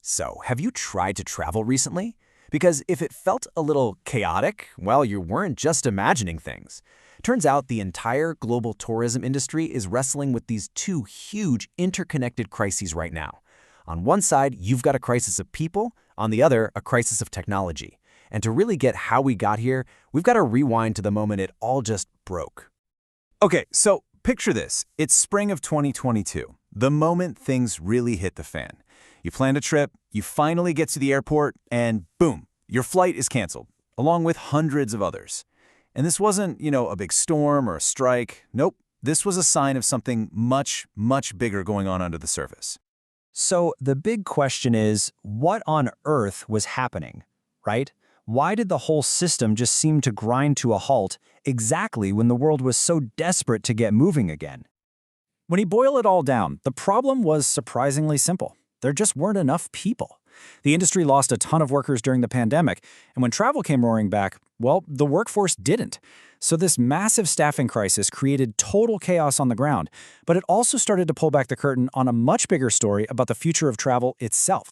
So, have you tried to travel recently? Because if it felt a little chaotic, well, you weren't just imagining things. Turns out the entire global tourism industry is wrestling with these two huge interconnected crises right now. On one side, you've got a crisis of people, on the other, a crisis of technology. And to really get how we got here, we've got to rewind to the moment it all just broke. Okay, so picture this. It's spring of 2022, the moment things really hit the fan. You planned a trip, you finally get to the airport, and boom, your flight is canceled, along with hundreds of others. And this wasn't, a big storm or a strike. Nope, this was a sign of something much, much bigger going on under the surface. So the big question is, what on earth was happening, right? Why did the whole system just seem to grind to a halt exactly when the world was so desperate to get moving again? When you boil it all down, the problem was surprisingly simple. There just weren't enough people. The industry lost a ton of workers during the pandemic, and when travel came roaring back, well, the workforce didn't. So this massive staffing crisis created total chaos on the ground, but it also started to pull back the curtain on a much bigger story about the future of travel itself.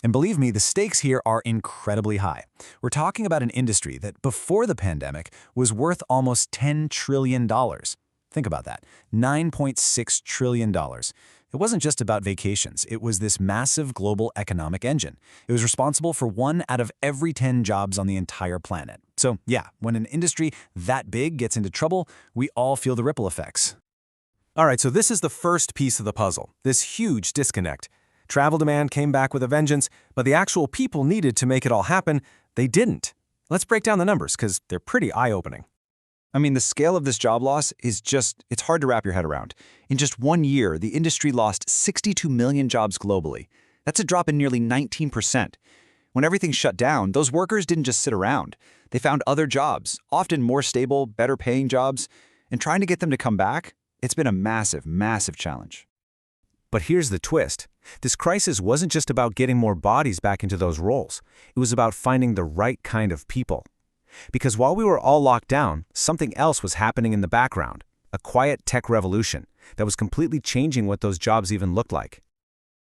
And believe me, the stakes here are incredibly high. We're talking about an industry that before the pandemic was worth almost $10 trillion. Think about that, $9.6 trillion. It wasn't just about vacations. It was this massive global economic engine. It was responsible for 1 out of every 10 jobs on the entire planet. So yeah, when an industry that big gets into trouble, we all feel the ripple effects. All right, so this is the first piece of the puzzle, this huge disconnect. Travel demand came back with a vengeance, but the actual people needed to make it all happen, they didn't. Let's break down the numbers, because they're pretty eye-opening. I mean, the scale of this job loss is it's hard to wrap your head around. In just 1 year, the industry lost 62 million jobs globally. That's a drop in nearly 19%. When everything shut down, those workers didn't just sit around. They found other jobs, often more stable, better paying jobs. And trying to get them to come back, it's been a massive, massive challenge. But here's the twist. This crisis wasn't just about getting more bodies back into those roles. It was about finding the right kind of people. Because while we were all locked down, something else was happening in the background, a quiet tech revolution that was completely changing what those jobs even looked like.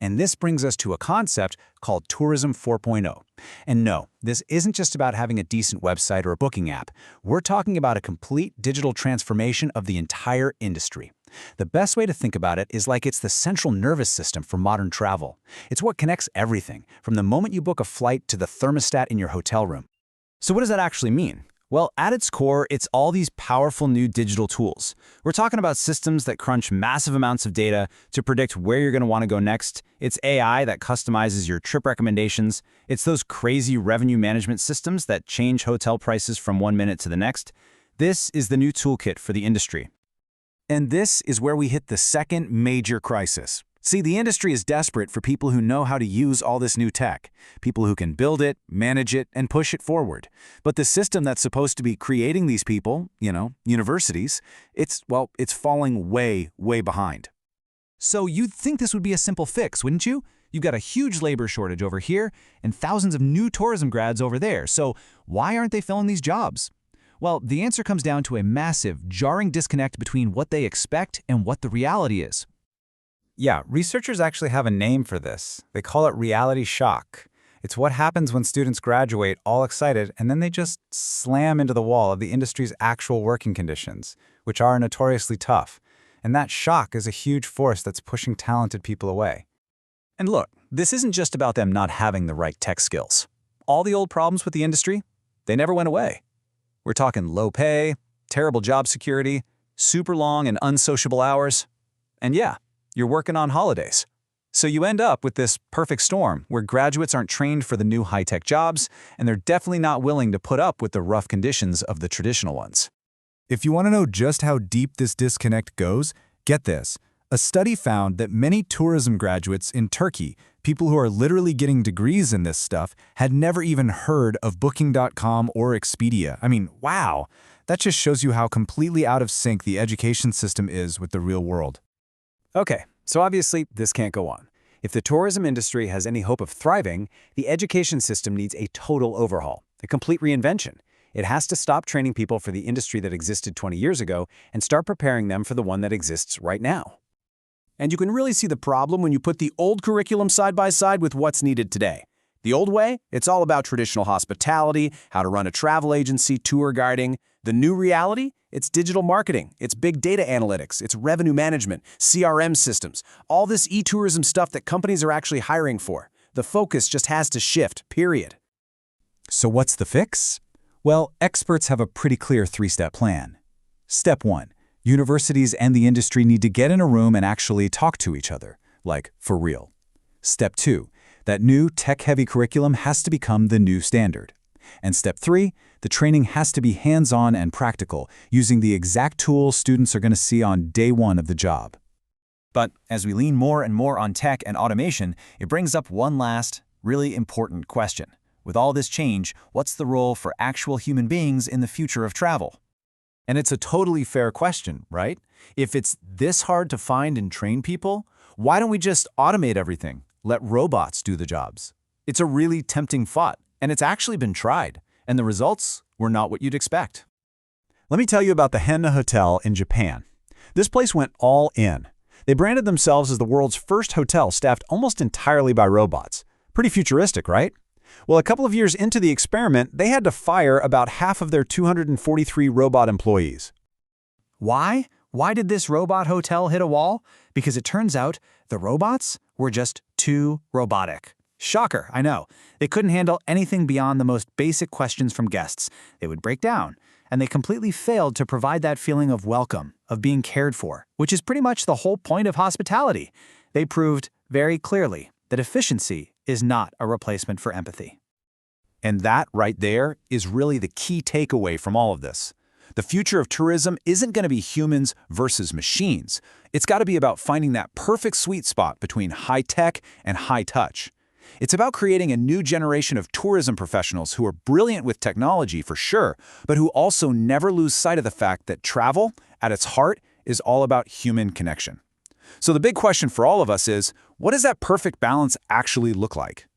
And this brings us to a concept called Tourism 4.0. And no, this isn't just about having a decent website or a booking app. We're talking about a complete digital transformation of the entire industry. The best way to think about it is like it's the central nervous system for modern travel. It's what connects everything, from the moment you book a flight to the thermostat in your hotel room. So what does that actually mean? Well, at its core, it's all these powerful new digital tools. We're talking about systems that crunch massive amounts of data to predict where you're going to want to go next. It's AI that customizes your trip recommendations. It's those crazy revenue management systems that change hotel prices from 1 minute to the next. This is the new toolkit for the industry. And this is where we hit the second major crisis. See, the industry is desperate for people who know how to use all this new tech, people who can build it, manage it, and push it forward. But the system that's supposed to be creating these people, universities, it's falling way, way behind. So you'd think this would be a simple fix, wouldn't you? You've got a huge labor shortage over here and thousands of new tourism grads over there. So why aren't they filling these jobs? Well, the answer comes down to a massive, jarring disconnect between what they expect and what the reality is. Yeah, researchers actually have a name for this. They call it reality shock. It's what happens when students graduate all excited and then they just slam into the wall of the industry's actual working conditions, which are notoriously tough. And that shock is a huge force that's pushing talented people away. And look, this isn't just about them not having the right tech skills. All the old problems with the industry, they never went away. We're talking low pay, terrible job security, super long and unsociable hours. And yeah, you're working on holidays. So you end up with this perfect storm where graduates aren't trained for the new high-tech jobs, and they're definitely not willing to put up with the rough conditions of the traditional ones. If you want to know just how deep this disconnect goes, get this. A study found that many tourism graduates in Turkey, people who are literally getting degrees in this stuff, had never even heard of Booking.com or Expedia. I mean, wow! That just shows you how completely out of sync the education system is with the real world. Okay, so obviously this can't go on. If the tourism industry has any hope of thriving, the education system needs a total overhaul, a complete reinvention. It has to stop training people for the industry that existed 20 years ago and start preparing them for the one that exists right now. And you can really see the problem when you put the old curriculum side by side with what's needed today. The old way, it's all about traditional hospitality, how to run a travel agency, tour guiding. The new reality, it's digital marketing, it's big data analytics, it's revenue management, CRM systems, all this e-tourism stuff that companies are actually hiring for. The focus just has to shift, period. So what's the fix? Well, experts have a pretty clear three-step plan. Step 1. Universities and the industry need to get in a room and actually talk to each other, like for real. Step 2. That new tech-heavy curriculum has to become the new standard. And Step 3. The training has to be hands-on and practical, using the exact tools students are going to see on day one of the job. But as we lean more and more on tech and automation, it brings up one last, really important question. With all this change, what's the role for actual human beings in the future of travel? And it's a totally fair question, right? If it's this hard to find and train people, why don't we just automate everything? Let robots do the jobs. It's a really tempting thought, and it's actually been tried, and the results were not what you'd expect. Let me tell you about the Henna Hotel in Japan. This place went all in. They branded themselves as the world's first hotel staffed almost entirely by robots. Pretty futuristic, right? Well, a couple of years into the experiment, they had to fire about half of their 243 robot employees. Why? Why did this robot hotel hit a wall? Because it turns out the robots were just too robotic. Shocker, I know. They couldn't handle anything beyond the most basic questions from guests. They would break down, and they completely failed to provide that feeling of welcome, of being cared for, which is pretty much the whole point of hospitality. They proved very clearly that efficiency is not a replacement for empathy. And that right there is really the key takeaway from all of this. The future of tourism isn't going to be humans versus machines. It's got to be about finding that perfect sweet spot between high tech and high touch. It's about creating a new generation of tourism professionals who are brilliant with technology for sure, but who also never lose sight of the fact that travel, at its heart, is all about human connection. So the big question for all of us is, what does that perfect balance actually look like?